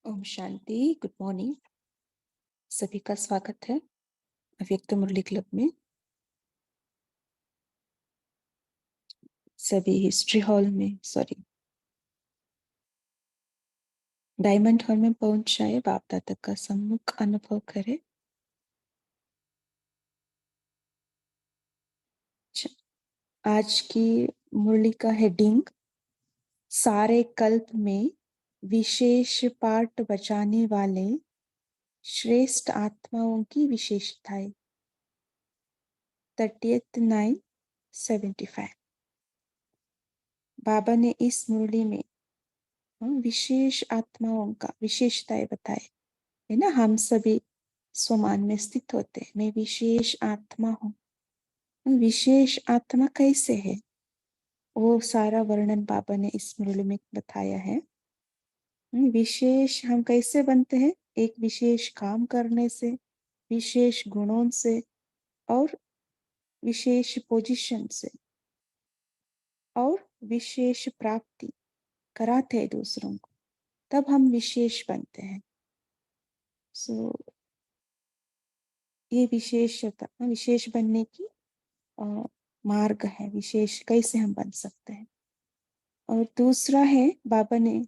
Om Shanti. Good morning. सभी का स्वागत है अव्यक्त मुरली क्लब में। सभी हिस्ट्री हॉल में डायमंड हॉल में पहुंच जाए, बाप दादा का सम्मुख अनुभव करे। आज की मुरली का हेडिंग सारे कल्प में विशेष पाठ बचाने वाले श्रेष्ठ आत्माओं की विशेषताएं। 30/9/75। बाबा ने इस मुरली में विशेष आत्माओं का विशेषताएं बताए है ना। हम सभी स्वमान में स्थित होते हैं। मैं विशेष आत्मा हूँ। विशेष आत्मा कैसे है, वो सारा वर्णन बाबा ने इस मुरली में बताया है। विशेष हम कैसे बनते हैं? एक विशेष काम करने से, विशेष गुणों से और विशेष पोजीशन से और विशेष प्राप्ति कराते हैं दूसरों को, तब हम विशेष बनते हैं। ये विशेषता, विशेष बनने की मार्ग है। विशेष कैसे हम बन सकते हैं। और दूसरा है, बाबा ने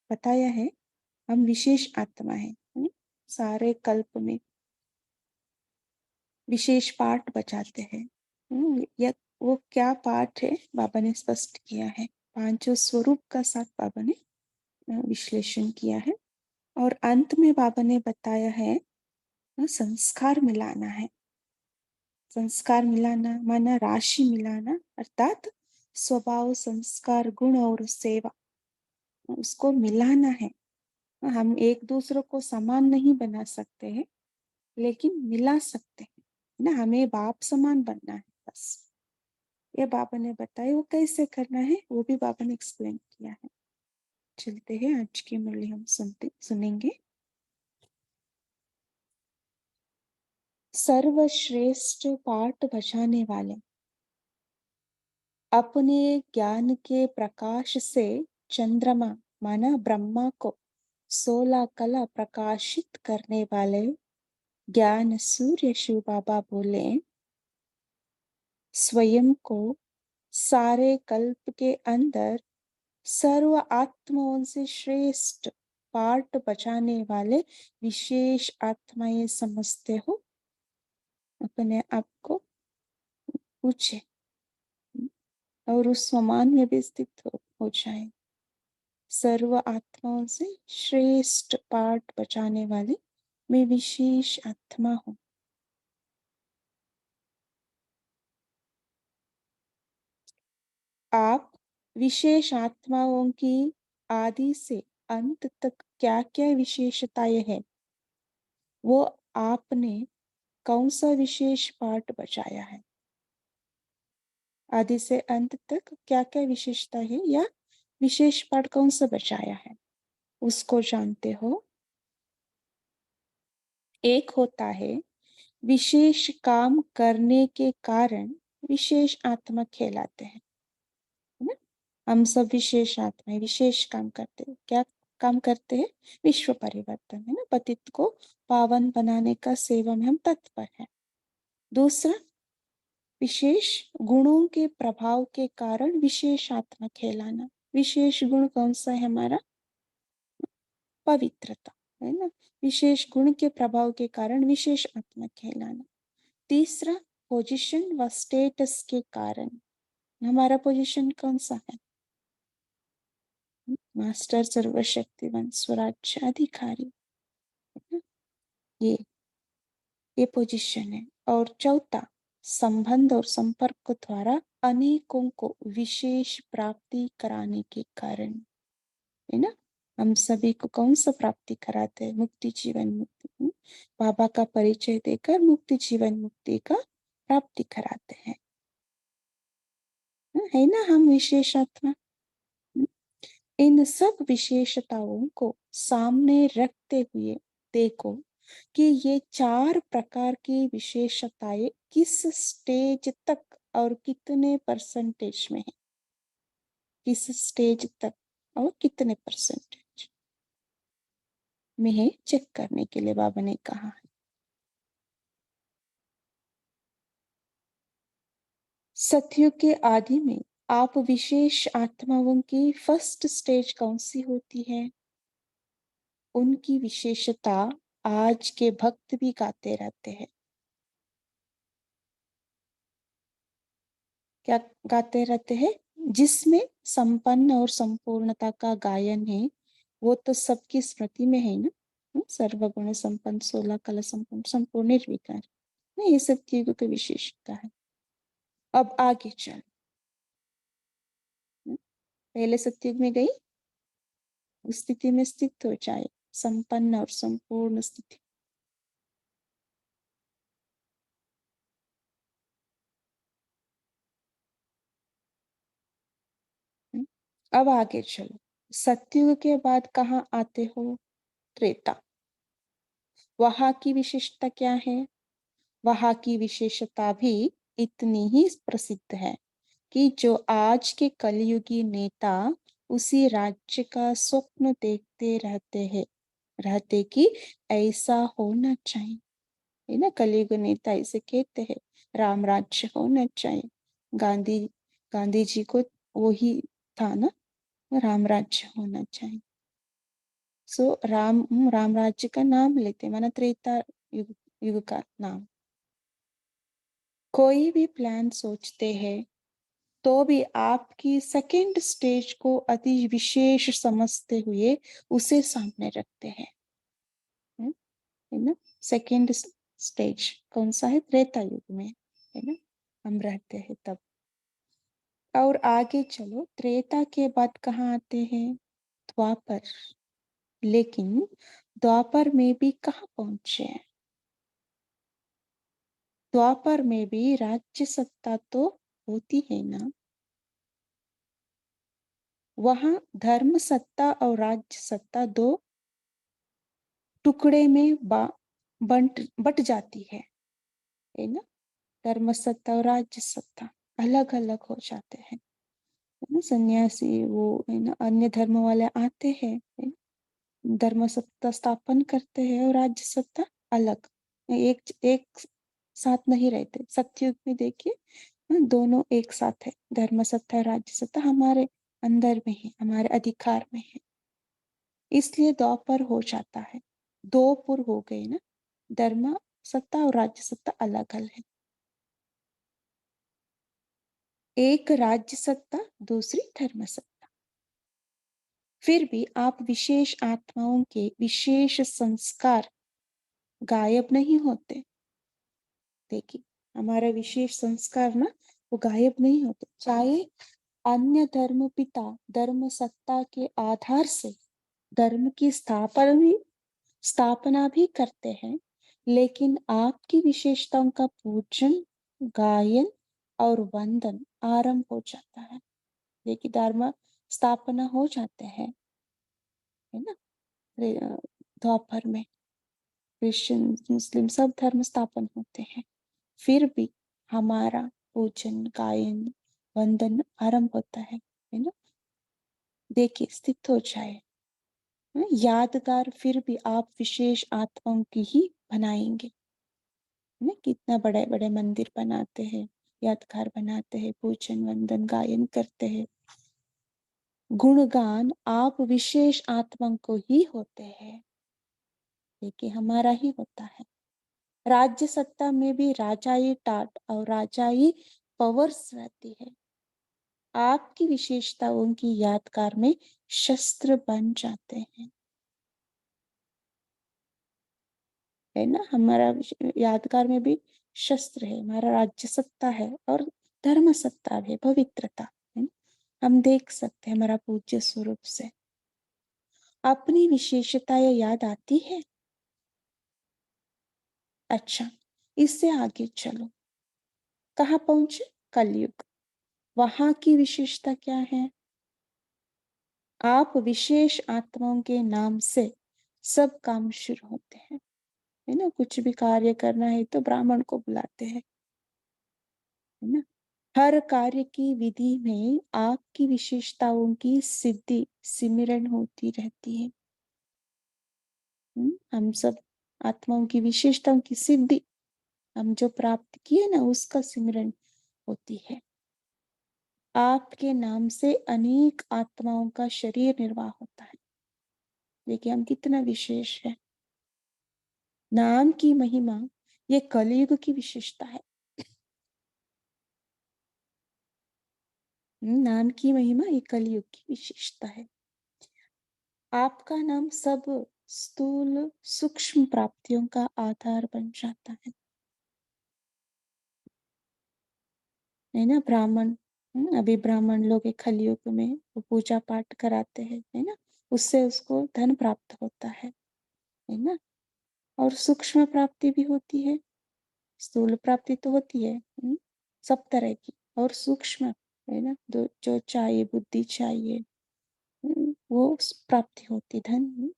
बताया है हम विशेष आत्मा है। सारे कल्प में विशेष पाठ बचाते हैं। या वो क्या पाठ है, बाबा ने स्पष्ट किया है। पांचों स्वरूप का साथ बाबा ने विश्लेषण किया है। और अंत में बाबा ने बताया है संस्कार मिलाना है। संस्कार मिलाना माना राशि मिलाना, अर्थात स्वभाव, संस्कार, गुण और सेवा, उसको मिलाना है। हम एक दूसरे को समान नहीं बना सकते हैं, लेकिन मिला सकते हैं ना। हमें बाप समान बनना है बस। ये बाबा ने बताया वो कैसे करना है, वो भी बाबा ने एक्सप्लेन किया है। चलते हैं, आज की मुरली हम सुनेंगे। सर्वश्रेष्ठ पाठ बचाने वाले अपने ज्ञान के प्रकाश से चंद्रमा माना ब्रह्मा को 16 कला प्रकाशित करने वाले ज्ञान सूर्य शिव बाबा बोले, स्वयं को सारे कल्प के अंदर सर्व आत्माओं से श्रेष्ठ पाठ बचाने वाले विशेष आत्माएं समझते हो। अपने आप को पूछे और उस समान में भी स्थित हो जाए। सर्व आत्माओं से श्रेष्ठ पाठ बचाने वाले मैं विशेष आत्मा हूं। आप विशेष आत्माओं की आदि से अंत तक क्या क्या विशेषताएं हैं, वो आपने कौन सा विशेष पाठ बचाया है। आदि से अंत तक क्या क्या विशेषता है या विशेष पाठ कौन सा बचाया है, उसको जानते हो। एक होता है विशेष काम करने के कारण विशेष आत्मा कहलाते हैं, है ना। हम सब विशेष आत्मा है, विशेष काम करते हैं। क्या काम करते हैं? विश्व परिवर्तन, है ना। पतित को पावन बनाने का सेवा में हम तत्पर हैं। दूसरा, विशेष गुणों के प्रभाव के कारण विशेष आत्मा कहलाना। विशेष गुण कौन सा है हमारा? पवित्रता, है ना। विशेष गुण के प्रभाव के कारण विशेष आत्मा कहलाना। तीसरा, पोजीशन व स्टेटस के कारण। हमारा पोजीशन कौन सा है? मास्टर, सर्वशक्तिवान, स्वराज्य अधिकारी, ये पोजीशन है। और चौथा, संबंध और संपर्क द्वारा अनेकों को विशेष प्राप्ति कराने के कारण, है ना। हम सभी को कौन सा प्राप्ति कराते हैं? मुक्ति, जीवन मुक्ति। बाबा का परिचय देकर मुक्ति, जीवन मुक्ति का प्राप्ति कराते हैं, है ना। हम विशेष आत्मा। इन सब विशेषताओं को सामने रखते हुए देखो कि ये 4 प्रकार की विशेषताएं किस स्टेज तक और कितने परसेंटेज में है। किस स्टेज तक और कितने परसेंटेज। में है चेक करने के लिए बाबा ने कहा है। सतयुग के आदि में आप विशेष आत्माओं की फर्स्ट स्टेज कौन सी होती है? उनकी विशेषता आज के भक्त भी गाते रहते हैं। क्या गाते रहते हैं? जिसमें संपन्न और संपूर्णता का गायन है, वो तो सबकी स्मृति में है ना। सर्वगुण संपन्न, 16 कला संपन्न, संपूर्ण निर्विकार। नहीं, ये सब चीजों की विशेषता है। अब आगे चल। पहले सतयुग में गई, उस स्थिति में स्थित हो जाए, संपन्न और संपूर्ण स्थिति। अब आगे चलो। सतयुग के बाद कहाँ आते हो? त्रेता। वहां की विशेषता क्या है? वहां की विशेषता भी इतनी ही प्रसिद्ध है कि जो आज के कलयुगी नेता उसी राज्य का स्वप्न देखते रहते हैं, रहते कि ऐसा होना चाहिए, है ना। कलयुग नेता ऐसे कहते हैं, राम राज्य होना चाहिए। गांधी गांधी जी को वही था ना, राम राज्य होना चाहिए। सो राम राज्य का नाम लेते, माना त्रेता युग, युग का नाम। कोई भी प्लान सोचते हैं तो भी आपकी सेकंड स्टेज को अति विशेष समझते हुए उसे सामने रखते हैं, है ना। सेकंड स्टेज कौन सा है? त्रेता युग में, है ना, हम रहते हैं तब। और आगे चलो, त्रेता के बाद कहाँ आते हैं? द्वापर। लेकिन द्वापर में भी कहाँ पहुंचे हैं? द्वापर में भी राज्य सत्ता तो होती है ना। वहां धर्म सत्ता और राज्य सत्ता दो टुकड़े में बट जाती है ना। धर्म सत्ता और राज्य सत्ता अलग अलग हो जाते हैं, है ना। सन्यासी वो, है ना, अन्य धर्म वाले आते हैं, है ना? धर्म सत्ता स्थापन करते हैं और राज्य सत्ता अलग, एक एक साथ नहीं रहते। सतयुग में देखिए, दोनों एक साथ है। धर्म सत्ता राज्य सत्ता हमारे अंदर में है, हमारे अधिकार में है। इसलिए द्वापर हो जाता है, दो पुर हो गए ना। धर्म सत्ता और राज्य सत्ता अलग अलग है। एक राज्य सत्ता, दूसरी धर्म सत्ता। फिर भी आप विशेष आत्माओं के विशेष संस्कार गायब नहीं होते। देखिए, हमारा विशेष संस्कार ना, वो गायब नहीं होते। चाहे अन्य धर्म पिता धर्म सत्ता के आधार से धर्म की स्थापना भी करते हैं, लेकिन आपकी विशेषताओं का पूजन, गायन और वंदन आरंभ हो जाता है। देखिए, धर्म स्थापना हो जाते हैं, है ना। द्वापर में क्रिश्चियन मुस्लिम सब धर्म स्थापन होते हैं। फिर भी हमारा पूजन, गायन, वंदन आरंभ होता है ना। देखिए, स्थित हो जाए, यादगार फिर भी आप विशेष आत्माओं की ही बनाएंगे ना। कितना बड़े बड़े मंदिर बनाते हैं, यादगार बनाते हैं, पूजन वंदन गायन करते हैं। गुणगान आप विशेष आत्मा को ही होते हैं, देखिए हमारा ही होता है। राज्य सत्ता में भी राजाई टाट और राजाई पावर्स रहती है। आपकी विशेषताओं की यादगार में शस्त्र बन जाते हैं, है ना। हमारा यादगार में भी शस्त्र है, हमारा राज्य सत्ता है और धर्म सत्ता है, पवित्रता है ना। हम देख सकते हैं हमारा पूज्य स्वरूप से अपनी विशेषताएं याद आती है। अच्छा, इससे आगे चलो, कहाँ पहुंचे? कलयुग। वहां की विशेषता क्या है? आप विशेष आत्माओं के नाम से सब काम शुरू होते हैं, है ना। कुछ भी कार्य करना है तो ब्राह्मण को बुलाते हैं, है ना। हर कार्य की विधि में आपकी विशेषताओं की सिद्धि सिमरन होती रहती है। हम सब आत्माओं की विशेषताओं की सिद्धि हम जो प्राप्त किए ना उसका सिमरन होती है। आपके नाम से अनेक आत्माओं का शरीर निर्वाह होता है। देखिए हम कितना विशेष है। नाम की महिमा ये कलयुग की विशेषता है। नाम की महिमा ये कलयुग की विशेषता है। आपका नाम सब स्थूल सूक्ष्म प्राप्तियों का आधार बन जाता है ना। ब्राह्मण अभी ब्राह्मण लोग एक कलयुग में वो पूजा पाठ कराते हैं, है ना। उससे उसको धन प्राप्त होता है ना। और सूक्ष्म प्राप्ति भी होती है, स्थूल प्राप्ति तो होती है सब तरह की, और सूक्ष्म है ना, जो चाहिए बुद्धि चाहिए वो प्राप्ति होती धन।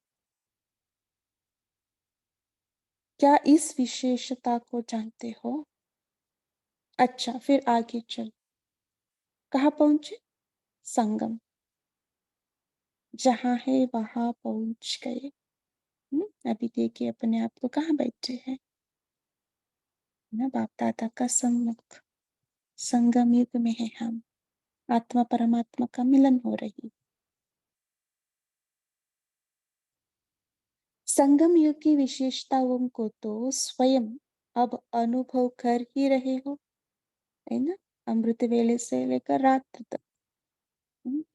क्या इस विशेषता को जानते हो? अच्छा फिर आगे चल, कहाँ पहुंचे? संगम, जहां है वहां पहुंच गए। अभी देखिए अपने आप को कहाँ बैठे हैं ना, बाप दादा का सम्मुख संगम युग में है हम। आत्मा परमात्मा का मिलन हो रही। संगम युग की विशेषताओं को तो स्वयं अब अनुभव कर ही रहे हो, है ना। अमृत वेले से लेकर रात तक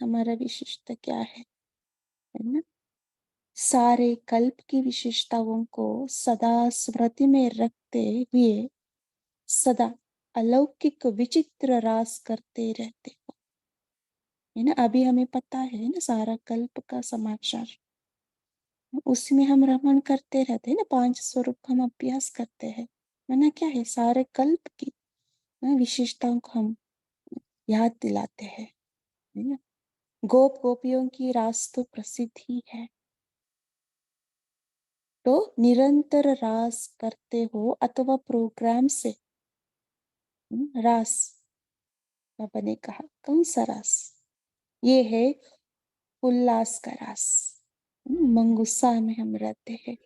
हमारा विशेषता क्या है ना। सारे कल्प की विशेषताओं को सदा स्मृति में रखते हुए सदा अलौकिक विचित्र रास करते रहते हो, है ना। अभी हमें पता है ना सारा कल्प का समाचार, उसमें हम रमण करते रहते हैं ना, 5 स्वरूप हम अभ्यास करते हैं, है ना। क्या है सारे कल्प की विशेषताओं को हम याद दिलाते हैं, है ना। गोप गोपियों की रास तो प्रसिद्ध ही है। तो निरंतर रास करते हो अथवा प्रोग्राम से रास, बाबा ने कहा कौन सा रास? ये है उल्लास का रास। मंगुस्सा में हम रहते हैं,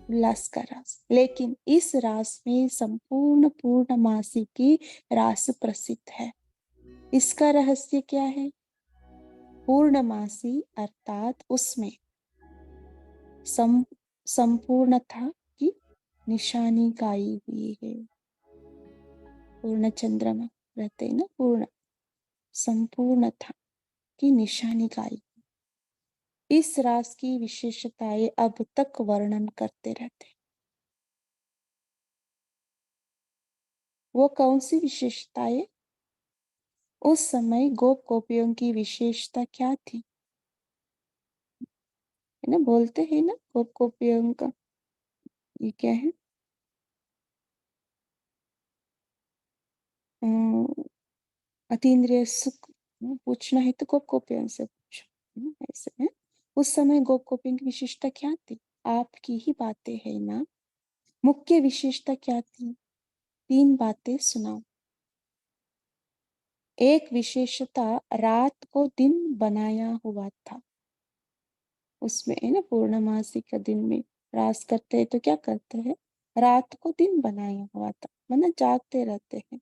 उल्लास का रास। लेकिन इस रास में संपूर्ण पूर्णमासी की रास प्रसिद्ध है। इसका रहस्य क्या है? पूर्णमासी अर्थात उसमें संपूर्णता की निशानी गाई हुई है। पूर्ण चंद्रमा रहते हैं ना, पूर्ण संपूर्णता की निशानी गाई। इस रास की विशेषताएं अब तक वर्णन करते रहते। वो कौन सी विशेषताएं? उस समय गोप गोपियों की विशेषता क्या थी, है ना। बोलते हैं ना गोप गोपियों का ये क्या है, अतीन्द्रिय सुख। पूछना है तो गोप गोपियों से पूछो, है ना, ऐसे है। उस समय गोप गोपियों की विशेषता क्या थी? आपकी ही बातें है ना। मुख्य विशेषता क्या थी? 3 बातें सुनाओ। एक विशेषता रात को दिन बनाया हुआ था। उसमें है ना पूर्णमासी का दिन में रास करते हैं तो क्या करते हैं? रात को दिन बनाया हुआ था, मतलब जागते रहते हैं।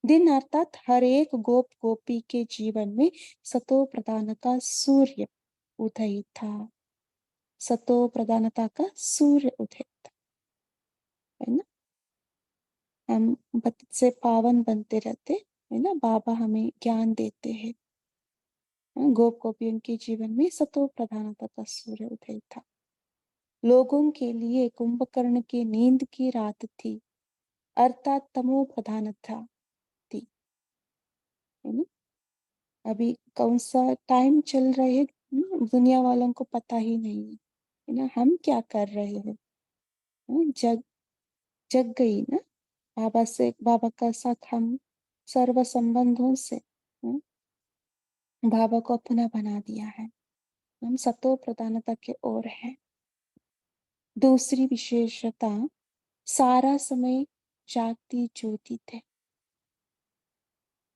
दिन अर्थात हर एक गोप गोपी के जीवन में सतो प्रधान का सूर्य उदय था। सतो प्रधानता का सूर्य उदय था, है ना। हम पतित से पावन बनते रहते, है ना। बाबा हमें ज्ञान देते हैं। गोप गोपियों के जीवन में सतो प्रधानता का सूर्य उदय था। लोगों के लिए कुंभकर्ण की नींद की रात थी, अर्थात तमो प्रधान था थी, है ना। अभी कौन सा टाइम चल रहे है दुनिया वालों को पता ही नहीं है ना। हम क्या कर रहे हैं? जग जग गई ना बाबा से, बाबा का साथ हम सर्व संबंधों से बाबा को अपना बना दिया है। हम सतो प्रधानता के ओर है। दूसरी विशेषता, सारा समय जागती ज्योति थे।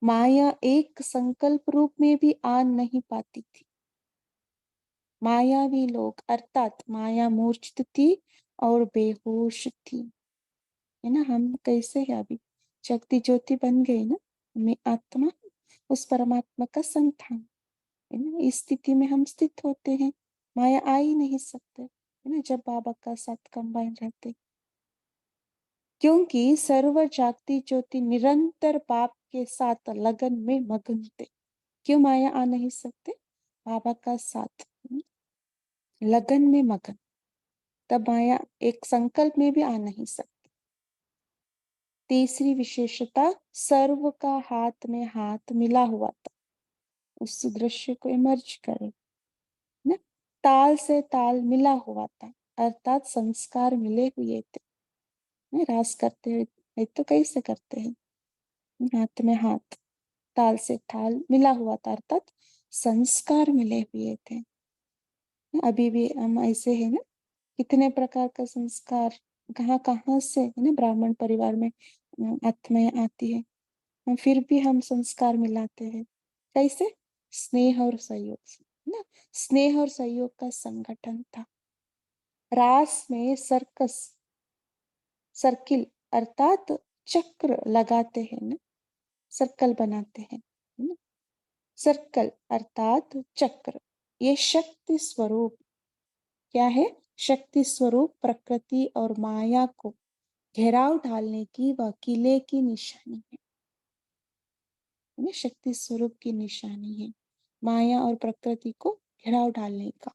माया एक संकल्प रूप में भी आ नहीं पाती थी। मायावी लोग अर्थात माया मूर्छित थी और बेहोश थी, है ना। हम कैसे है अभी, शक्ति ज्योति बन गई ना, मैं आत्मा उस परमात्मा का संतान, है ना। इस स्थिति में हम स्थित होते हैं, माया आ ही नहीं सकते, है ना, जब बाबा का साथ कंबाइन रहते, क्योंकि सर्व जागती ज्योति निरंतर बाप के साथ लगन में मगन थे। क्यों माया आ नहीं सकते, बाबा का साथ, लगन में मगन, तब माया एक संकल्प में भी आ नहीं सकती। तीसरी विशेषता, सर्व का हाथ में हाथ मिला हुआ था, उस दृश्य को इमर्ज करें ना, ताल से ताल मिला हुआ था, अर्थात संस्कार मिले हुए थे। रास करते हुए तो कैसे करते हैं, हाथ में हाथ, ताल से ताल मिला हुआ था, अर्थात संस्कार मिले हुए थे। अभी भी हम ऐसे है ना, कितने प्रकार का संस्कार कहाँ कहाँ से, है ना, ब्राह्मण परिवार में आत्माएं आती है, फिर भी हम संस्कार मिलाते हैं, कैसे, स्नेह और सहयोग से, है ना। स्नेह और सहयोग का संगठन था। रास में सर्कस, सर्किल अर्थात चक्र लगाते हैं ना, सर्कल बनाते हैं, है ना। सर्कल अर्थात चक्र, ये शक्ति स्वरूप क्या है, शक्ति स्वरूप प्रकृति और माया को घेराव डालने की व किले की निशानी है, शक्ति स्वरूप की निशानी है, माया और प्रकृति को घेराव डालने का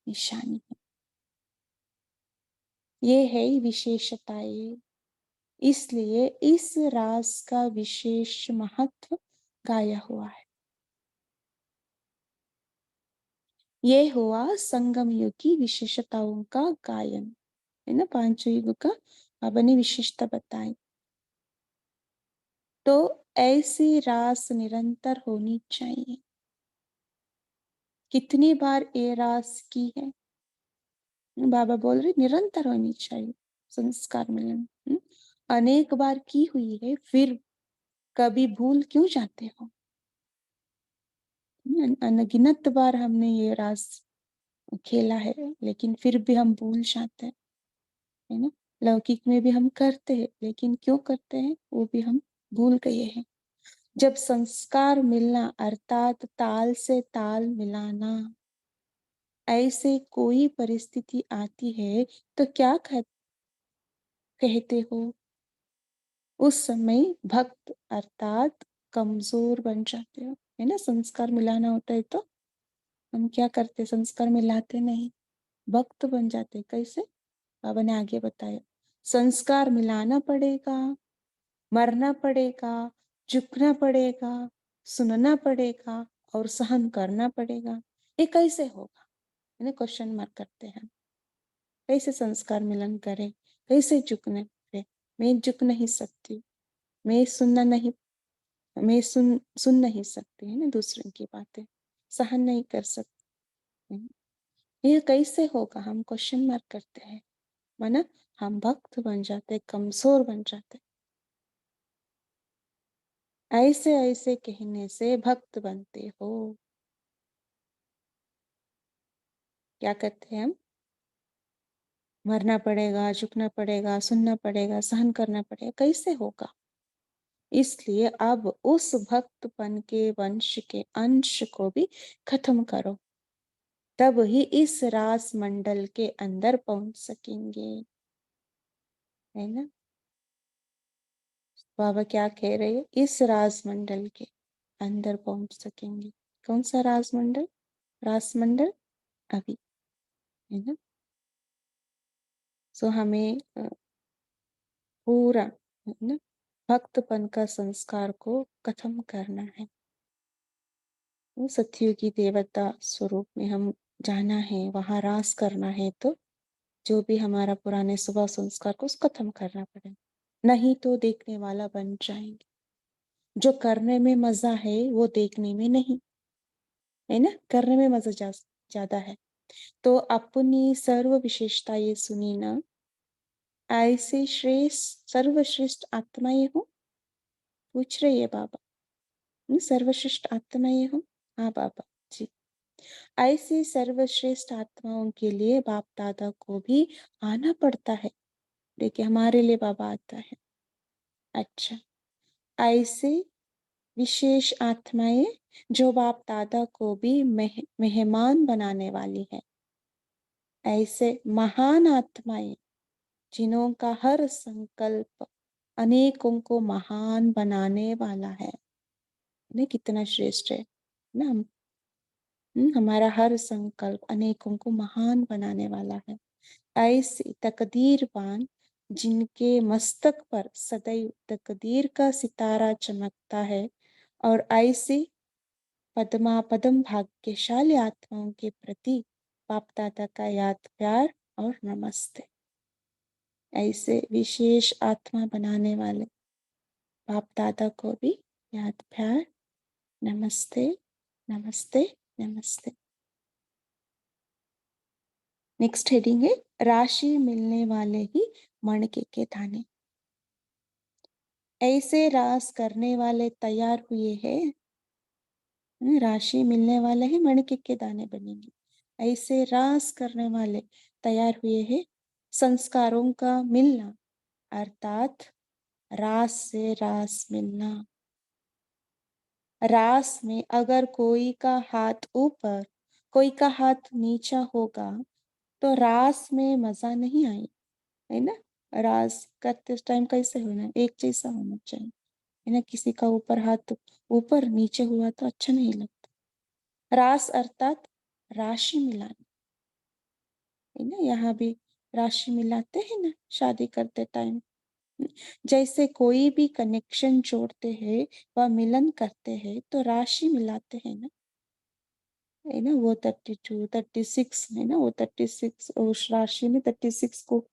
निशानी है। ये है विशेषताएं, इसलिए इस रास का विशेष महत्व गाया हुआ है। ये हुआ संगम युग की विशेषताओं का गायन, है ना, पांचों युग का बाबा ने विशेषता बताई। तो ऐसी रास निरंतर होनी चाहिए। कितनी बार ये रास की है, बाबा बोल रहे निरंतर होनी चाहिए संस्कार मिलन, अनेक बार की हुई है, फिर कभी भूल क्यों जाते हो, अनगिनत बार हमने ये रास खेला है, लेकिन फिर भी हम भूल जाते हैं, है ना। लौकिक में भी हम करते हैं, लेकिन क्यों करते हैं वो भी हम भूल गए हैं। जब संस्कार मिलना अर्थात ताल से ताल मिलाना, ऐसे कोई परिस्थिति आती है तो क्या कहते हो, उस समय भक्त अर्थात कमजोर बन जाते हो, है ना। संस्कार मिलाना होता है तो हम क्या करते, संस्कार मिलाते नहीं, भक्त बन जाते। कैसे, बाबा ने आगे बताया, संस्कार मिलाना पड़ेगा, मरना पड़ेगा, झुकना पड़ेगा, सुनना पड़ेगा और सहन करना पड़ेगा। ये कैसे होगा, है ना, क्वेश्चन मार्क करते हैं। कैसे संस्कार मिलन करें, कैसे झुकने पे, मैं झुक नहीं सकती, मैं सुनना नहीं, मैं सुन नहीं सकती, है ना, दूसरों की बातें सहन नहीं कर सकती, ये कैसे होगा, हम क्वेश्चन मार्क करते हैं, माना हम भक्त बन जाते, कमजोर बन जाते। ऐसे ऐसे कहने से भक्त बनते हो, क्या करते हैं हम, मरना पड़ेगा, झुकना पड़ेगा, सुनना पड़ेगा, सहन करना पड़ेगा, कैसे होगा। इसलिए अब उस भक्तपन के वंश के अंश को भी खत्म करो, तब ही इस रास मंडल के अंदर पहुंच सकेंगे, है ना। बाबा क्या कह रहे हैं, इस रास मंडल के अंदर पहुंच सकेंगे। कौन सा रास मंडल, रास मंडल अभी, है ना। सो हमें पूरा, है ना, भक्तपन का संस्कार को खत्म करना है, वो सत्युगी देवता स्वरूप में हम जाना है, वहां रास करना है, तो जो भी हमारा पुराने स्वभाव संस्कार को उसको खत्म करना पड़ेगा, नहीं तो देखने वाला बन जाएंगे। जो करने में मजा है वो देखने में नहीं, है ना, करने में मजा ज्यादा है। तो अपनी सर्व विशेषता ये सुनी ना, ऐसे श्रेष्ठ सर्वश्रेष्ठ आत्माएं हो, पूछ रही है बाबा, सर्वश्रेष्ठ आत्माएं हो, हाँ बाबा जी, ऐसे सर्वश्रेष्ठ आत्माओं के लिए बाप दादा को भी आना पड़ता है। देखिए हमारे लिए बाबा आता है। अच्छा, ऐसे विशेष आत्माएं जो बाप दादा को भी मेहमान बनाने वाली है। ऐसे महान आत्माएं जिन्हों का हर संकल्प अनेकों को महान बनाने वाला है। ने कितना श्रेष्ठ है ना। हमारा हर संकल्प अनेकों को महान बनाने वाला है। ऐसे तकदीरवान जिनके मस्तक पर सदैव तकदीर का सितारा चमकता है, और ऐसी पद्म भाग्यशाली आत्माओं के प्रति बाप दादा का याद प्यार और नमस्ते। ऐसे विशेष आत्मा बनाने वाले बाप दादा को भी याद प्यार नमस्ते नमस्ते नमस्ते। नेक्स्ट हेडिंग है राशि मिलने वाले ही मणके के दाने। ऐसे रास करने वाले तैयार हुए हैं। राशि मिलने वाले हैं, मणके के दाने बनेंगे। ऐसे रास करने वाले तैयार हुए हैं। संस्कारों का मिलना अर्थात रास से रास मिलना। रास में अगर कोई का हाथ ऊपर कोई का हाथ नीचा होगा तो रास में मजा नहीं आई, है ना। रास करते टाइम कैसे होना, एक जैसा होना चाहिए, है ना। किसी का ऊपर हाथ ऊपर नीचे हुआ तो अच्छा नहीं लगता। रास अर्थात राशि मिलाना, है ना। यहाँ भी राशि मिलाते हैं ना शादी करते टाइम। जैसे कोई भी कनेक्शन जोड़ते हैं व मिलन करते हैं तो राशि मिलाते हैं ना, है ना। वो 32 36 है ना, वो 36 उस राशि में 36 को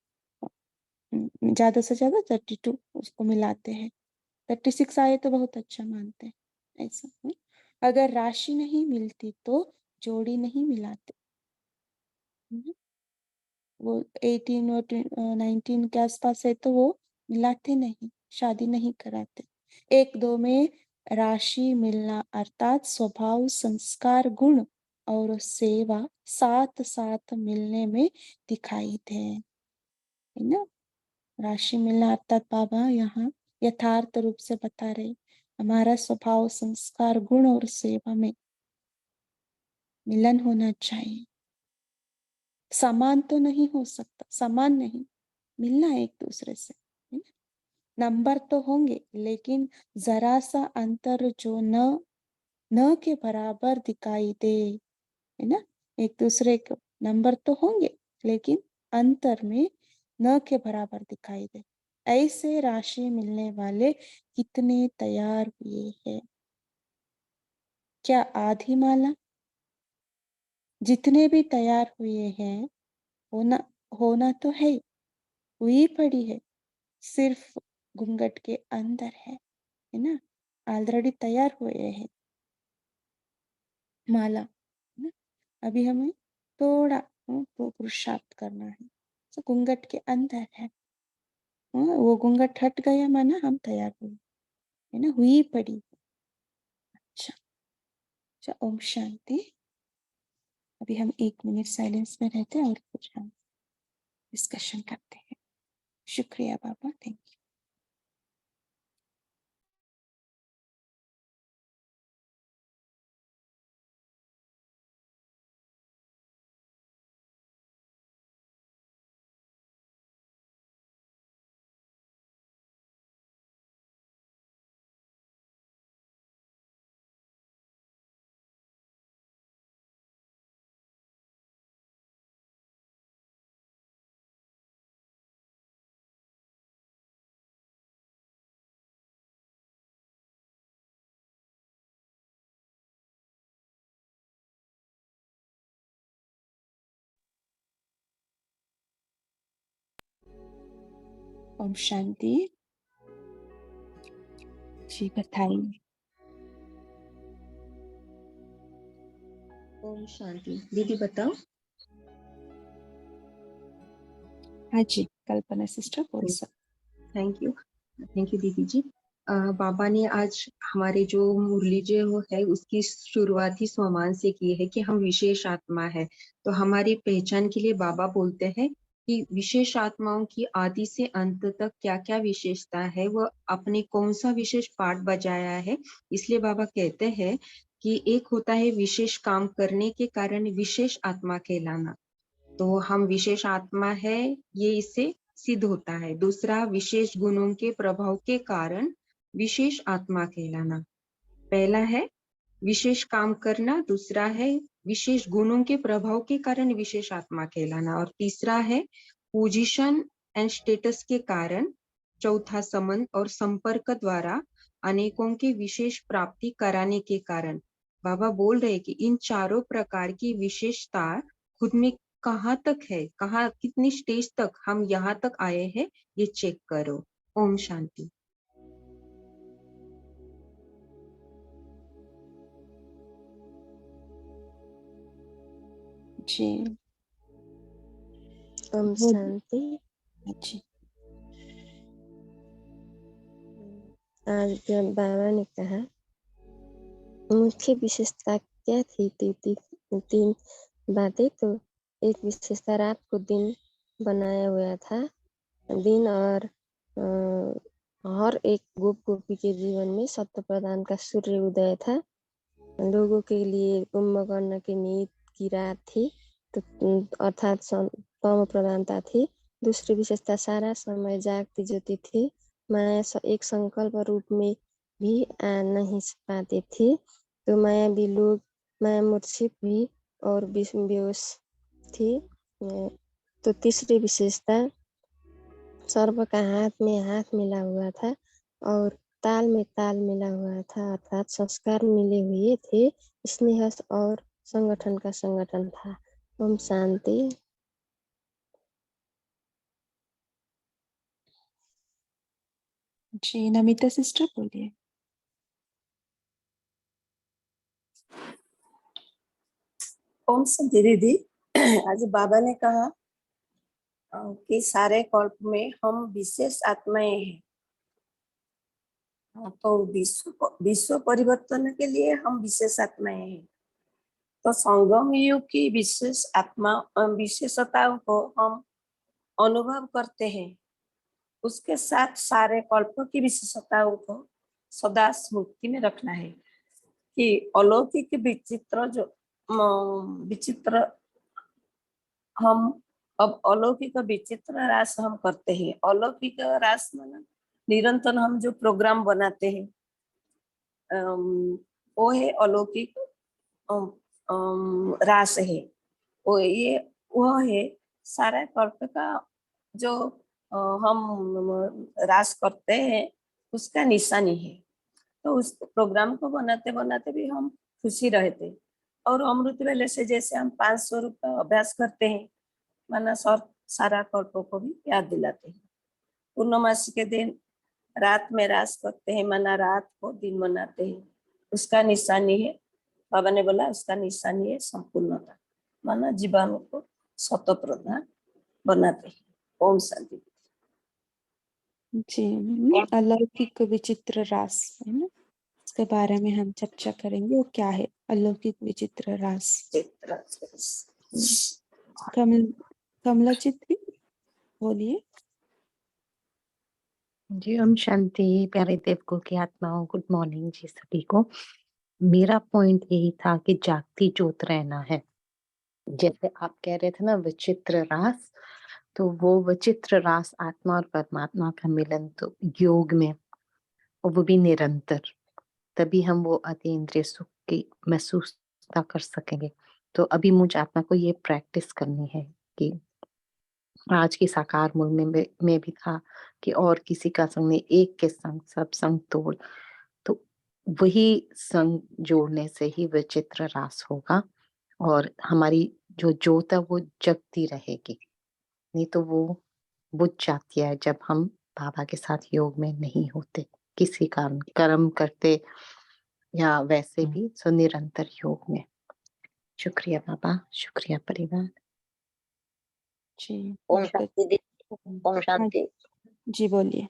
ज्यादा से ज्यादा 32 उसको मिलाते हैं। 36 आए तो बहुत अच्छा मानते हैं, ऐसा है। अगर राशि नहीं मिलती तो जोड़ी नहीं मिलाते। वो 18 और 19 के आसपास है तो वो मिलाते नहीं, शादी नहीं कराते। एक दो में राशि मिलना अर्थात स्वभाव संस्कार गुण और सेवा साथ साथ मिलने में दिखाई दे, है ना। राशि मिलना अर्थात बाबा यहाँ यथार्थ रूप से बता रहे हमारा स्वभाव संस्कार गुण और सेवा में मिलन होना चाहिए। समान तो नहीं हो सकता, समान नहीं, मिलना है एक दूसरे से, है ना? नंबर तो होंगे लेकिन जरा सा अंतर जो न के बराबर दिखाई दे, है ना। एक दूसरे को नंबर तो होंगे लेकिन अंतर में न के बराबर दिखाई दे। ऐसे राशि मिलने वाले कितने तैयार हुए हैं। क्या आधी माला जितने भी तैयार हुए हैं, होना होना तो है, हुई पड़ी है, सिर्फ घूंघट के अंदर है ना। ऑलरेडी तैयार हुए हैं माला, है ना। अभी हमें थोड़ा पुरुषार्थ करना है। तो घूंघट के अंदर है। वो घूंघट हट गया माना हम तैयार हुए, है ना, हुई पड़ी। अच्छा अच्छा, ओम शांति। अभी हम 1 मिनट साइलेंस में रहते हैं और कुछ हम डिस्कशन करते हैं। शुक्रिया बाबा, थैंक यू। ओम शांति। जी बताइए। ओम शांति। दीदी बताओ। हाँ जी, कल्पना सिस्टर बोल सकते। थैंक यू दीदी जी। बाबा ने आज हमारे जो मुरली जो है उसकी शुरुआत ही सोमान से की है कि हम विशेष आत्मा है। तो हमारी पहचान के लिए बाबा बोलते हैं कि विशेष आत्माओं की आदि से अंत तक क्या क्या विशेषता है, वह अपने कौन सा विशेष पाठ बजाया है। इसलिए बाबा कहते हैं कि एक होता है विशेष काम करने के कारण विशेष आत्मा कहलाना, तो हम विशेष आत्मा है ये इससे सिद्ध होता है। दूसरा, विशेष गुणों के प्रभाव के कारण विशेष आत्मा कहलाना। पहला है विशेष काम करना, दूसरा है विशेष गुणों के प्रभाव के कारण विशेष आत्मा कहलाना, और तीसरा है पोजीशन एंड स्टेटस के कारण, चौथा संबंध और संपर्क द्वारा अनेकों के विशेष प्राप्ति कराने के कारण। बाबा बोल रहे कि इन चारों प्रकार की विशेषता खुद में कहाँ तक है, कहाँ कितनी स्टेज तक हम यहाँ तक आए हैं, ये चेक करो। ओम शांति। जी ओम शांति। जी आज जब बाबा ने कहा मुख्य विशेषता क्या थी, तीन बातें। तो एक विशेषता रात को दिन बनाया हुआ था, दिन और हर एक गोप गोपी के जीवन में सत्य प्रदान का सूर्य उदय था। लोगों के लिए कुंभकर्ण की नींद की रात थी, तो अर्थात तम प्रधानता थी। दूसरी विशेषता सारा समय जागती ज्योति थी। माया एक संकल्प रूप में भी आ नहीं पाती थी, तो माया भी लोग माया मूर्छित भी और बेहोश थी। तो तीसरी विशेषता सर्व का हाथ में हाथ मिला हुआ था और ताल में ताल मिला हुआ था, अर्थात संस्कार मिले हुए थे, स्नेह और संगठन का संगठन था। ओम शांति। जी नमिता सिस्टर बोलिए। ओम शांति दीदी। आज बाबा ने कहा कि सारे कल्प में हम विशेष आत्माएं हैं। तो विश्व परिवर्तन के लिए हम विशेष आत्माएं हैं। तो संगम युग की विशेष आत्मा विशेषताओं को हम अनुभव करते हैं, उसके साथ सारे कल्पों की विशेषताओं को सदा स्मृति में रखना है कि अलौकिक विचित्र हम अब अलौकिक विचित्र रास हम करते हैं। अलौकिक रास माना निरंतर हम जो प्रोग्राम बनाते हैं वो है अलौकिक रास है। वो है सारा कल्प का जो हम रास करते हैं उसका निशानी है। तो उस प्रोग्राम को बनाते बनाते भी हम खुशी रहते, और अमृत वेले से जैसे हम 5 स्वरूप का अभ्यास करते हैं, माना सारा कल्पों को भी याद दिलाते हैं। पूर्णमासी के दिन रात में रास करते हैं, माना रात को दिन मनाते हैं, उसका निशानी है। बाबा ने बोला उसका निशानी है संपूर्णता, माना जीवाणु को सत प्रधान बनाते हैं। ओम शांति। जी अलौकिक विचित्र रास है ना, इसके बारे में हम चर्चा करेंगे। वो क्या है अलौकिक विचित्र रास? कमलाचित भी बोलिए। जी ओम शांति। प्यारे देवको की आत्माओं, गुड मॉर्निंग जी सभी को। मेरा पॉइंट यही था कि जागती ज्योत रहना है। जैसे आप कह रहे थे ना विचित्र रास, तो वो विचित्र रास आत्मा और परमात्मा का मिलन तो योग में, और वो भी निरंतर, तभी हम वो अतीन्द्रिय सुख की महसूस कर सकेंगे। तो अभी मुझे आत्मा को ये प्रैक्टिस करनी है कि आज की साकार मूल में भी था कि और किसी का संग नहीं, एक के संग सब संग तोड़। तो वही संग जोड़ने से ही विचित्र रास होगा और हमारी जो ज्योत है वो जगती रहेगी। नहीं तो वो बुझ जाती है जब हम बाबा के साथ योग में नहीं होते, किसी कारण कर्म करते या वैसे भी निरंतर योग में। शुक्रिया बाबा, शुक्रिया परिवार। जी ओम शांति दीदी। ओम हाँ, शांति। जी बोलिए।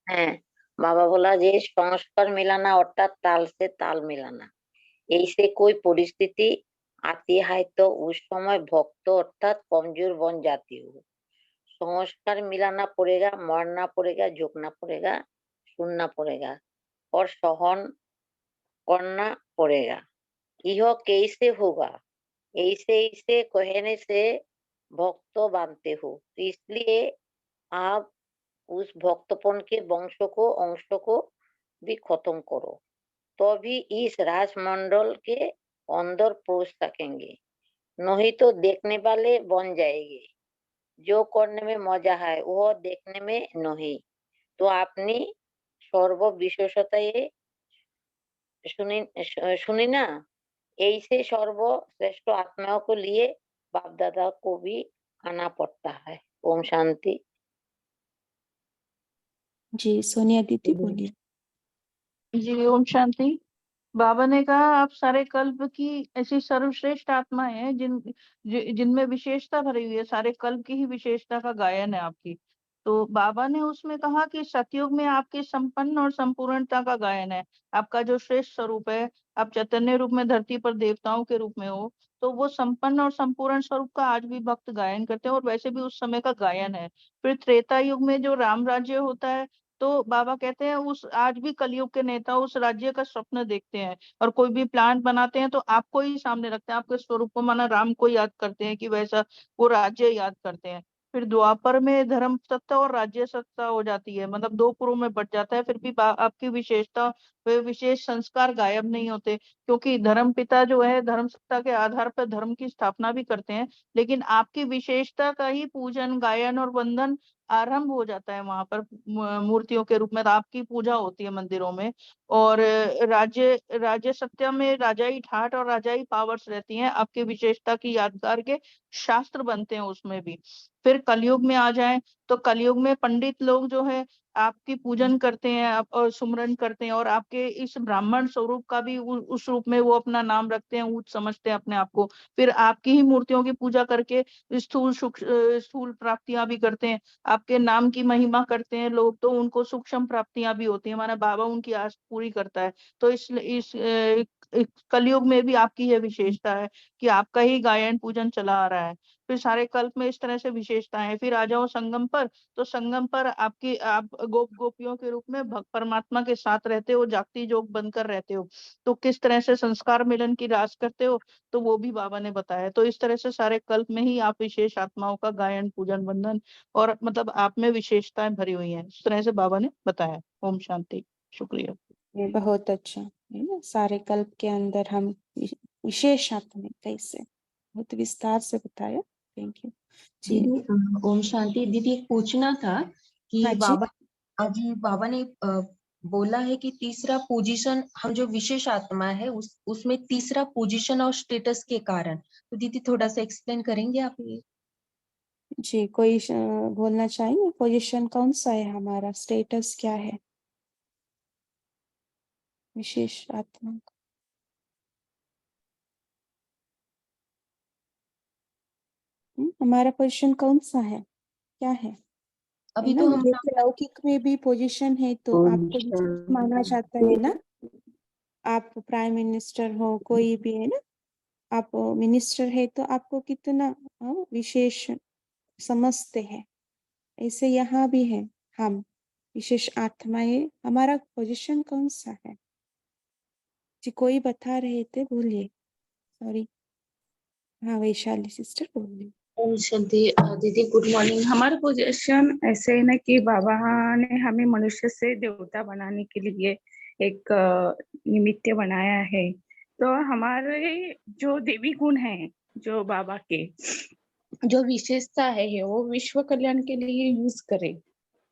मैं বাবা বলা যে সংস্কার মেলানা অর্থাৎ তাল সে তাল মেলানা, এই সে कोई परिस्थिति आती है तो उस समय भक्त अर्थात कमजोर बन जाती हो। संस्कार मिलाना पड़ेगा, मरना पड़ेगा, झुकना पड़ेगा, सुनना पड़ेगा और सहन करना पड़ेगा। यह कैसे होगा? ऐसे ऐसे कहने से भक्त बनते हो, इसलिए आप उस भक्तपन के अंश को भी खत्म करो, तो भी इस राजमंडल के अंदर पहुंच सकेंगे, नहीं तो देखने वाले बन जाएंगे। जो करने में मजा है वह देखने में नहीं। तो अपनी सर्व विशेषताएं सुनी ना, ऐसे सर्वश्रेष्ठ आत्माओं को लिए बाप दादा को भी आना पड़ता है। ओम शांति। जी सोनिया दीदी बोलिए। जी ओम शांति। बाबा ने कहा आप सारे कल्प की ऐसी सर्वश्रेष्ठ आत्माएं हैं जिनमें विशेषता भरी हुई है, सारे कल्प की ही विशेषता का गायन है आपकी। तो बाबा ने उसमें कहा कि सतयुग में आपकी संपन्न और संपूर्णता का गायन है, आपका जो श्रेष्ठ स्वरूप है, आप चैतन्य रूप में धरती पर देवताओं के रूप में हो, तो वो संपन्न और संपूर्ण स्वरूप का आज भी भक्त गायन करते हैं और वैसे भी उस समय का गायन है। फिर त्रेता युग में जो राम राज्य होता है, तो बाबा कहते हैं उस आज भी कलयुग के नेता उस राज्य का स्वप्न देखते हैं और कोई भी प्लान बनाते हैं तो आपको ही सामने रखते हैं, आपके स्वरूप को माना राम को याद करते हैं कि वैसा वो राज्य याद करते हैं। फिर द्वापर में धर्म सत्ता और राज्य सत्ता हो जाती है, मतलब दो पुरों में बट जाता है, फिर भी आपकी विशेषता वे विशेष संस्कार गायब नहीं होते, क्योंकि धर्म पिता जो है धर्म सत्ता के आधार पर धर्म की स्थापना भी करते हैं, लेकिन आपकी विशेषता का ही पूजन गायन और वंदन आरंभ हो जाता है वहां पर मूर्तियों के रूप में, तो आपकी पूजा होती है मंदिरों में। और राज्य राज्य सत्य में राजाई ठाट और राजाई पावर्स रहती हैं, आपकी विशेषता की यादगार के शास्त्र बनते हैं उसमें भी। फिर कलयुग में आ जाएं तो कलयुग में पंडित लोग जो है आपकी पूजन करते हैं और सुमरन करते हैं और आपके इस ब्राह्मण स्वरूप का भी उस रूप में वो अपना नाम रखते हैं, ऊंच समझते हैं अपने आप को। फिर आपकी ही मूर्तियों की पूजा करके स्थूल प्राप्तियां भी करते हैं, आपके नाम की महिमा करते हैं लोग, तो उनको सूक्ष्म प्राप्तियां भी होती है, हमारा बाबा उनकी आस पूरी करता है। तो इस कलयुग में भी आपकी यह विशेषता है कि आपका ही गायन पूजन चला आ रहा है। फिर सारे कल्प में इस तरह से विशेषताएं हैं। फिर आ जाओ संगम पर, तो संगम पर आप गोपियों के रूप में भक्त परमात्मा के साथ रहते हो, जागती जोग बनकर रहते हो, तो किस तरह से संस्कार मिलन की रास करते हो, तो वो भी बाबा ने बताया। तो इस तरह से सारे कल्प में ही आप विशेष आत्माओं का गायन पूजन वंदन और मतलब आप में विशेषताएं भरी हुई हैं, इस तरह से बाबा ने बताया। ओम शांति। शुक्रिया। ये बहुत अच्छा है ना, सारे कल्प के अंदर हम विशेष आत्मा कैसे, बहुत विस्तार से बताया। थैंक यू जी। दीदी ओम शांति। दीदी एक पूछना था कि हाँ जी। बाबा ने बोला है कि तीसरा पोजीशन, हम जो विशेष आत्मा है उसमें तीसरा पोजीशन और स्टेटस के कारण, तो दीदी थोड़ा सा एक्सप्लेन करेंगे आप ये? जी कोई बोलना चाहेंगे पोजीशन कौन सा है, हमारा स्टेटस क्या है विशेष आत्मा का? हमारा पोजीशन कौन सा है, क्या है अभी ना? तो हम जैसे लौकिक में भी पोजीशन है तो आपको विशेष माना जाता है ना, आप प्राइम मिनिस्टर हो कोई भी है ना, आप मिनिस्टर है तो आपको कितना विशेष समझते हैं, ऐसे यहाँ भी है हम विशेष आत्माएं। हमारा पोजीशन कौन सा है जी, कोई बता रहे थे, बोलिए, सॉरी। हाँ वैशाली सिस्टर बोलिए। ओम शांति। दीदी गुड मॉर्निंग। हमारा पोजीशन ऐसे है ना कि बाबा ने हमें मनुष्य से देवता बनाने के लिए एक निमित्त बनाया है, तो हमारे जो देवी गुण हैं, जो बाबा के जो विशेषता है वो विश्व कल्याण के लिए यूज करें,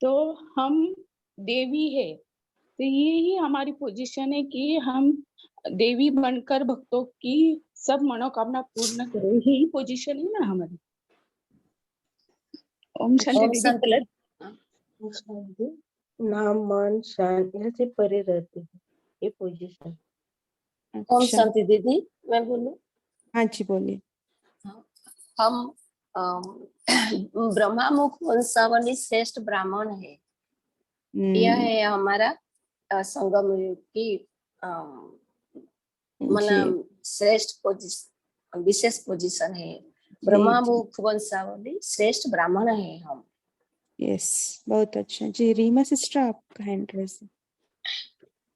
तो हम देवी है, तो ये ही हमारी पोजीशन है कि हम देवी बनकर भक्तों की सब मनोकामना पूर्ण करें, यही पोजीशन है ना हमारी। ओम शांति दीदी। नाम मान शान से परे रहते हैं, ये पोजीशन। ओम अच्छा शांति दीदी, मैं बोलूं? हाँ जी बोलिए। हम ब्रह्मा मुख वंशावली श्रेष्ठ ब्राह्मण है, यह है हमारा संगम युग की मन जी श्रेष्ठ पोजीशन, विशेष पोजीशन है। जी ब्रह्मा जी मुख वंशावली श्रेष्ठ ब्राह्मण है हम। यस, बहुत अच्छा जी। रीमा सिस्टर, आपका हैंड रेज है।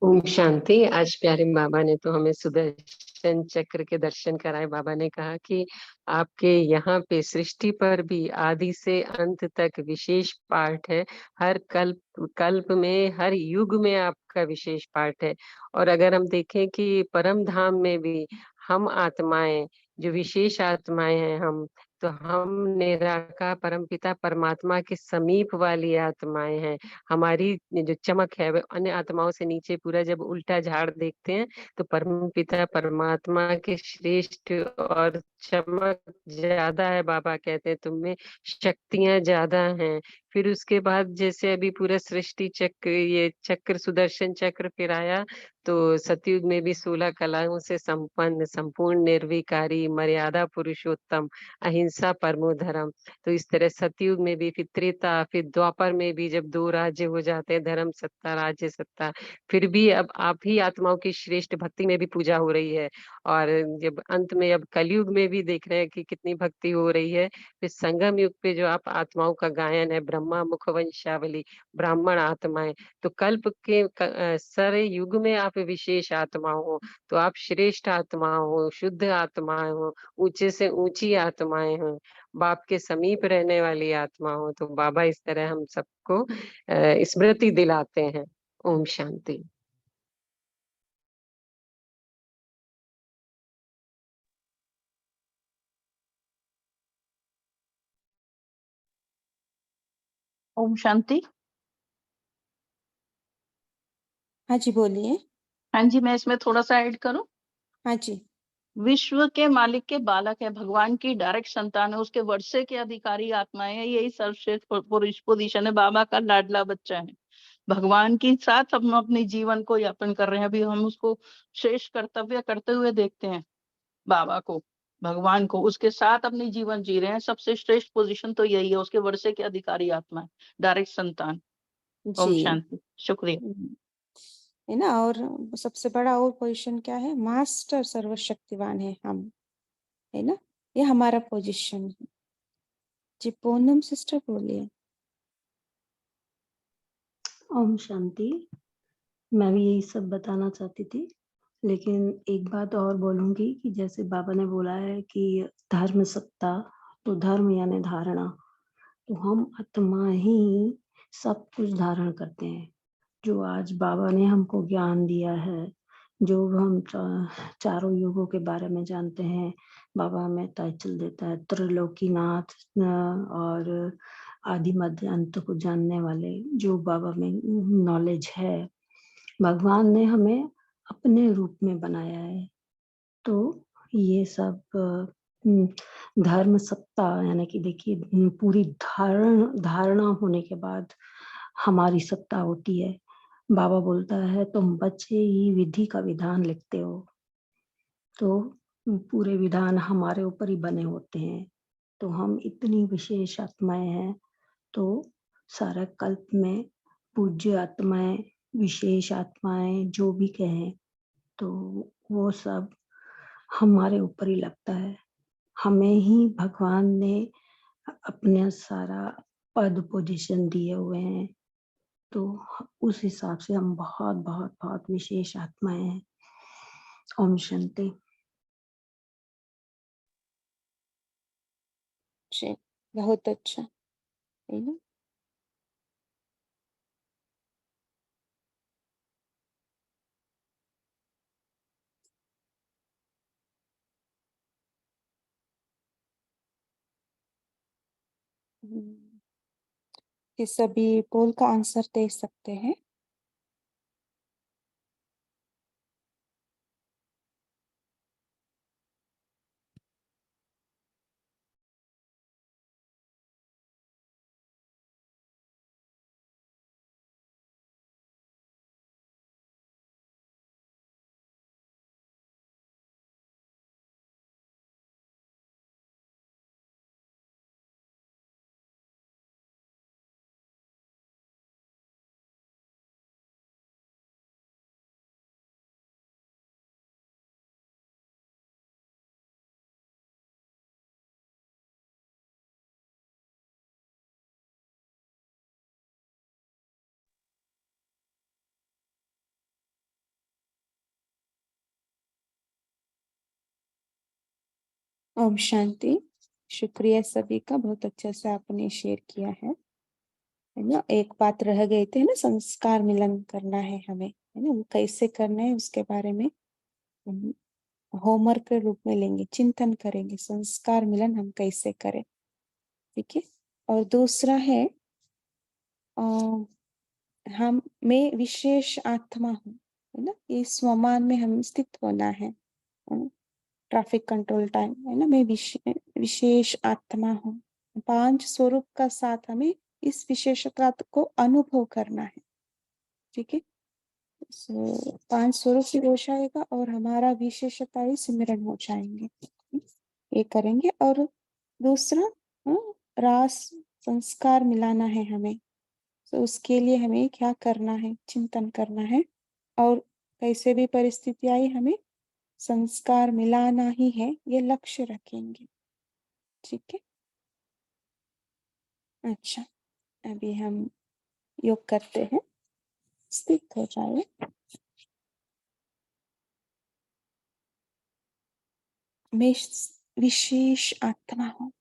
ओम शांति। आज प्यारे बाबा ने तो हमें सुदर्शन चक्र के दर्शन कराए। बाबा ने कहा कि आपके यहाँ पे सृष्टि पर भी आदि से अंत तक विशेष पाठ है। हर कल्प कल्प में, हर युग में आपका विशेष पाठ है। और अगर हम देखें कि परम धाम में भी हम आत्माएं, जो विशेष आत्माएं हैं हम, तो हम निराकार परम पिता परमात्मा के समीप वाली आत्माएं हैं। हमारी जो चमक है वह अन्य आत्माओं से नीचे, पूरा जब उल्टा झाड़ देखते हैं तो परम पिता परमात्मा के श्रेष्ठ और चमक ज्यादा है। बाबा कहते हैं तुम में शक्तियां ज्यादा हैं। फिर उसके बाद जैसे अभी पूरा सृष्टि चक्र, ये चक्र सुदर्शन चक्र फिर आया, तो सतयुग में भी 16 कलाओं से संपन्न, संपूर्ण निर्विकारी, मर्यादा पुरुषोत्तम, अहिंसा परमो धर्म। तो इस तरह सतयुग में भी, फिर त्रेता, फिर द्वापर में भी जब 2 राज्य हो जाते हैं, धर्म सत्ता राज्य सत्ता, फिर भी अब आप ही आत्माओं की श्रेष्ठ भक्ति में भी पूजा हो रही है। और जब अंत में अब कलयुग में भी देख रहे हैं कि कितनी भक्ति हो रही है। फिर संगम युग पे जो आप आत्माओं का गायन है, ब्रह्मा मुख वंशावली, ब्राह्मण आत्माएं, तो कल्प के सारे युग में आप विशेष आत्मा हो, तो आप श्रेष्ठ आत्मा हो, शुद्ध आत्माएं हो, ऊंचे से ऊंची आत्माएं हो, बाप के समीप रहने वाली आत्मा हो। तो बाबा इस तरह हम सबको स्मृति दिलाते हैं। ओम शांति। ओम शांति। हाँ जी, बोलिए। हाँ जी, मैं इसमें थोड़ा सा ऐड करूं। हाँ जी। विश्व के मालिक के बालक है, भगवान की डायरेक्ट संतान है, उसके वर्षे के अधिकारी आत्माएं हैं। यही सर्वश्रेष्ठ पोजीशन है, बाबा का लाडला बच्चा है। भगवान के साथ हम अपने जीवन को यापन कर रहे हैं। अभी हम उसको श्रेष्ठ कर्तव्य करते हुए देखते हैं, बाबा को, भगवान को, उसके साथ अपनी जीवन जी रहे हैं। सबसे श्रेष्ठ पोजीशन तो यही है, उसके वर्षे के अधिकारी आत्मा है, डायरेक्ट संतान। ओम जी शांति, शुक्रिया। है ना। और सबसे बड़ा और पोजीशन क्या है? मास्टर सर्वशक्तिवान है हम, है ना। ये हमारा पोजीशन है। जी, पूनम सिस्टर बोलिए। ओम शांति। मैं भी यही सब बताना चाहती थी, लेकिन एक बात और बोलूंगी कि जैसे बाबा ने बोला है कि धर्म सत्ता, तो धर्म यानी धारणा, तो हम आत्मा ही सब कुछ धारण करते हैं। जो आज बाबा ने हमको ज्ञान दिया है, जो हम चारों युगों के बारे में जानते हैं, बाबा हमें टाइटल देता है त्रिलोकीनाथ, और आदि मध्य अंत को जानने वाले, जो बाबा में नॉलेज है। भगवान ने हमें अपने रूप में बनाया है। तो ये सब धर्म सत्ता यानी कि देखिए, पूरी धारणा होने के बाद हमारी सत्ता होती है। बाबा बोलता है तुम बच्चे ही विधि का विधान लिखते हो, तो पूरे विधान हमारे ऊपर ही बने होते हैं। तो हम इतनी विशेष आत्माएं हैं, तो सारा कल्प में पूज्य आत्माएं, विशेष आत्माएं, जो भी कहें, तो वो सब हमारे ऊपर ही लगता है। हमें ही भगवान ने अपने सारा पद पोजीशन दिए हुए हैं, तो उस हिसाब से हम बहुत बहुत बहुत विशेष आत्माएं हैं। ओम शांति। जी, बहुत अच्छा, है ना। ये सभी पोल का आंसर दे सकते हैं। ओम शांति। शुक्रिया सभी का, बहुत अच्छा से आपने शेयर किया है ना। एक बात रह गई थी ना, संस्कार मिलन करना है हमें, है ना। वो कैसे करना है उसके बारे में हम होमवर्क के रूप में लेंगे, चिंतन करेंगे, संस्कार मिलन हम कैसे करें, ठीक है। और दूसरा है हम मैं विशेष आत्मा हूँ, है ना। इस स्वमान में हम स्थित होना है ना? ट्रैफिक कंट्रोल टाइम, है ना। मैं विशेष आत्मा हूँ। 5 स्वरूप का साथ हमें इस विशेषता को अनुभव करना है, ठीक है। सो 5 स्वरूप भी हो जाएगा और हमारा विशेषता ही सिमरन हो जाएंगे, ये करेंगे। और दूसरा रास संस्कार मिलाना है हमें, तो उसके लिए हमें क्या करना है, चिंतन करना है। और कैसे भी परिस्थिति आई हमें संस्कार मिलाना ही है, ये लक्ष्य रखेंगे, ठीक है। अच्छा, अभी हम योग करते हैं, स्थित हो जाए। मैं विशेष आत्मा हूँ,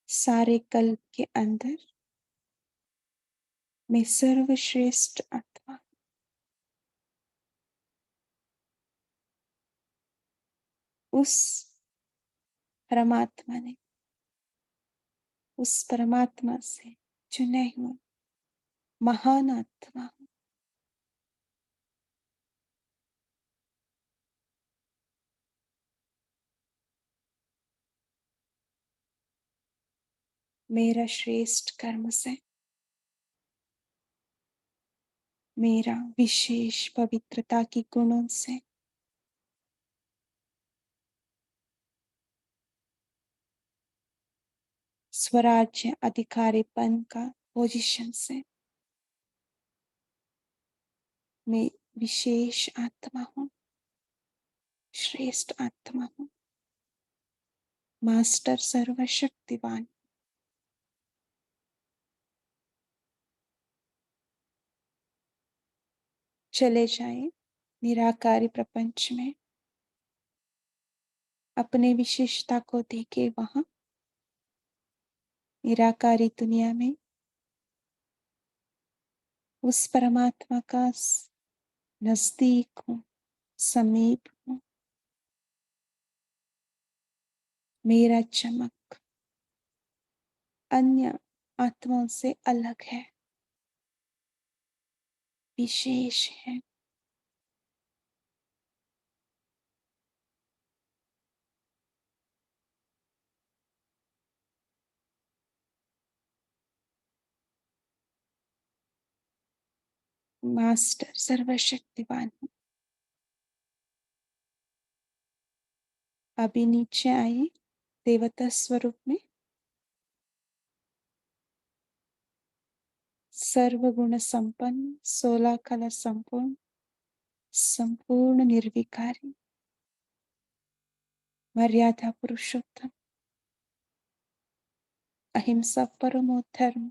सारे कल्प के अंदर मैं सर्वश्रेष्ठ आत्मा। उस परमात्मा ने, उस परमात्मा से चुने हुए महान आत्मा हूँ। मेरा श्रेष्ठ कर्म से, मेरा विशेष पवित्रता की गुणों से, स्वराज्य अधिकारीपन का पोजीशन से मैं विशेष आत्मा हूँ, श्रेष्ठ आत्मा हूँ। मास्टर सर्वशक्तिवान, चले जाए निराकारी प्रपंच में, अपने विशेषता को देखे वहां निराकारी दुनिया में उस परमात्मा का नजदीक हूँ, समीप हूँ। मेरा चमक अन्य आत्माओं से अलग है, विशेष है। मास्टर सर्वशक्तिवान हूँ। अभी नीचे आइए देवता स्वरूप में, सर्वगुण संपन्न, 16 कला संपूर्ण, संपूर्ण निर्विकारी, मर्यादा पुरुषोत्तम, अहिंसा परमो धर्म,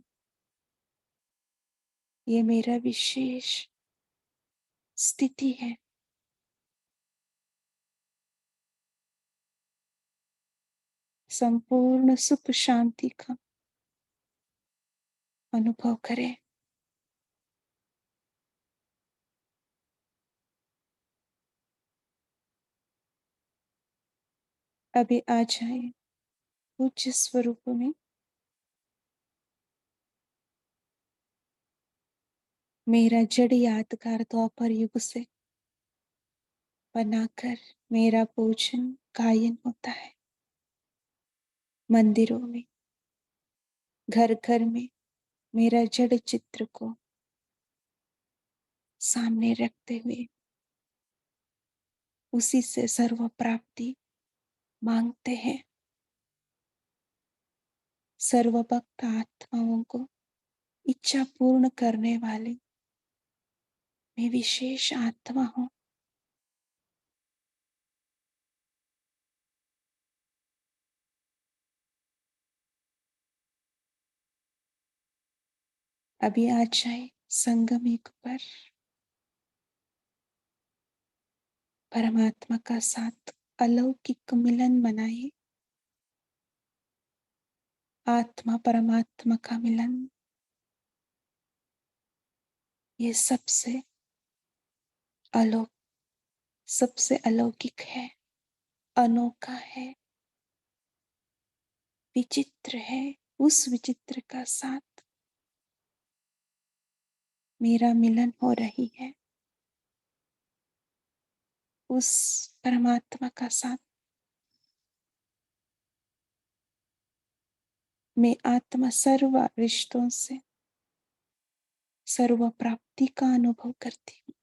ये मेरा विशेष स्थिति है। संपूर्ण सुख शांति का अनुभव करें। अभी आ जाए पूज्य स्वरूप में, मेरा जड़ यादगार द्वापर युग से बनाकर मेरा पूजन गायन होता है। मंदिरों में, घर घर में मेरा जड़ चित्र को सामने रखते हुए उसी से सर्व प्राप्ति मांगते हैं। सर्व भक्त आत्माओं को इच्छा पूर्ण करने वाले मैं विशेष आत्मा हूँ। अभी आ जाए संगम युग पर परमात्मा का साथ अलौकिक मिलन मनाए, आत्मा परमात्मा का मिलन। ये सबसे अलौकिक है, अनोखा है, विचित्र है। उस विचित्र का साथ मेरा मिलन हो रही है, उस परमात्मा का साथ मैं आत्मा सर्व रिश्तों से सर्व प्राप्ति का अनुभव करती हूँ।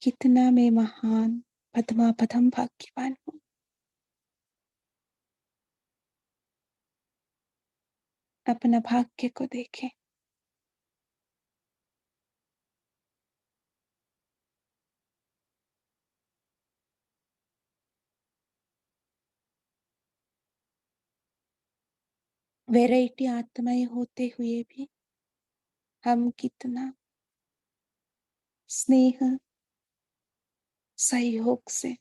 कितना मैं महान पद्मापदम भाग्यवान हूँ। अपना भाग्य को देखें। वैरायटी आत्माएं होते हुए भी हम कितना स्नेह सहयोग से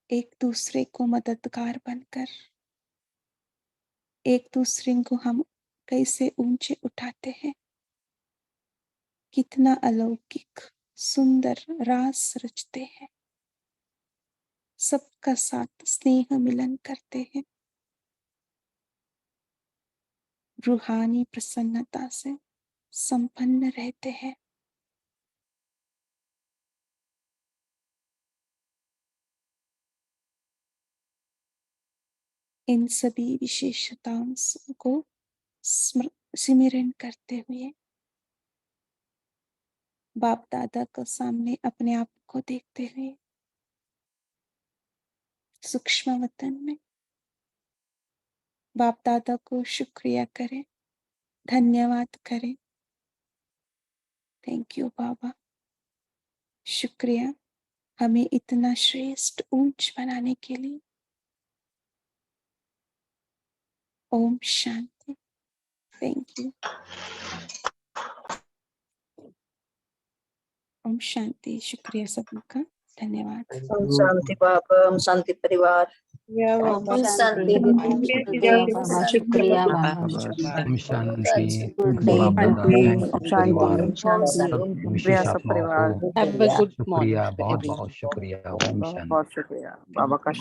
एक दूसरे को मददगार बनकर एक दूसरे को हम कैसे ऊंचे उठाते हैं। कितना अलौकिक सुंदर रास रचते हैं। सबका साथ स्नेह मिलन करते हैं। रूहानी प्रसन्नता से संपन्न रहते हैं। इन सभी विशेषताओं को स्मरण करते हुए बाप दादा के सामने अपने आप को देखते हुए सूक्ष्म वतन में बाप दादा को शुक्रिया करें, धन्यवाद करें। थैंक यू बाबा, शुक्रिया हमें इतना श्रेष्ठ ऊंच बनाने के लिए। ओम शांति। Thank you. ओम शांति। शुक्रिया सभी का, धन्यवाद। ओम शांति बाबा, ओम शांति परिवार। ओम शांति बाबा, शुक्रिया बाबा, ओम शांति गुड डे, बाबा गुड दादा डे, परिवार, ओम शांति। विशेष आत्माओं को हैव अ गुड मॉर्निंग शुक्रिया, बहुत बहुत शुक्रिया। ओम शांति। बहुत शुक्रिया बाबा का।